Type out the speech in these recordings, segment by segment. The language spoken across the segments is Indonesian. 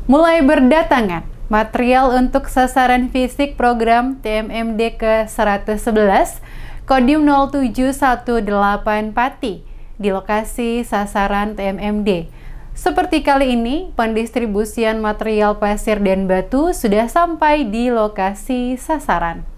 Mulai berdatangan material untuk sasaran fisik program TMMD ke-111 Kodim 0718 Pati di lokasi sasaran TMMD. Seperti kali ini, pendistribusian material pasir dan batu sudah sampai di lokasi sasaran.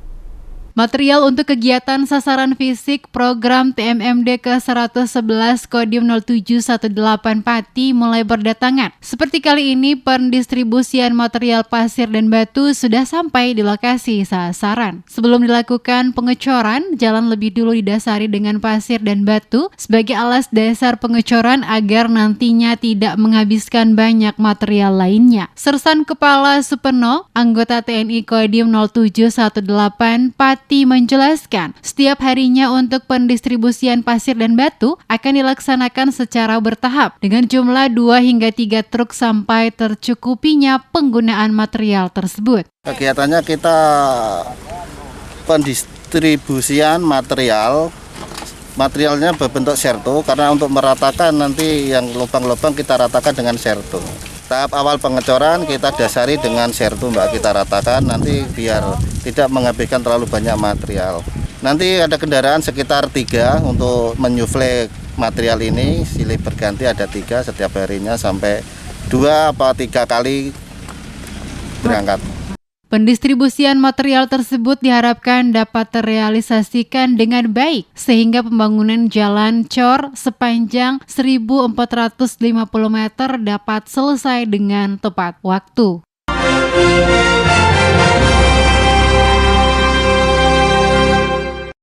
Material untuk kegiatan sasaran fisik program TMMD ke-111 Kodim 0718 Pati mulai berdatangan. Seperti kali ini, pendistribusian material pasir dan batu sudah sampai di lokasi sasaran. Sebelum dilakukan pengecoran, jalan lebih dulu didasari dengan pasir dan batu sebagai alas dasar pengecoran agar nantinya tidak menghabiskan banyak material lainnya. Sersan Kepala Supeno, anggota TNI Kodim 0718 Pati menjelaskan, setiap harinya untuk pendistribusian pasir dan batu akan dilaksanakan secara bertahap dengan jumlah 2 hingga 3 truk sampai tercukupinya penggunaan material tersebut. Kegiatannya kita pendistribusian materialnya berbentuk serto karena untuk meratakan nanti yang lubang-lubang kita ratakan dengan serto. Tahap awal pengecoran kita dasari dengan serto kita ratakan nanti biar tidak menghabiskan terlalu banyak material. Nanti ada kendaraan sekitar 3 untuk menyufle material ini, silih berganti ada 3 setiap harinya sampai 2 atau 3 kali berangkat. Pendistribusian material tersebut diharapkan dapat terrealisasikan dengan baik sehingga pembangunan jalan cor sepanjang 1.450 meter dapat selesai dengan tepat waktu.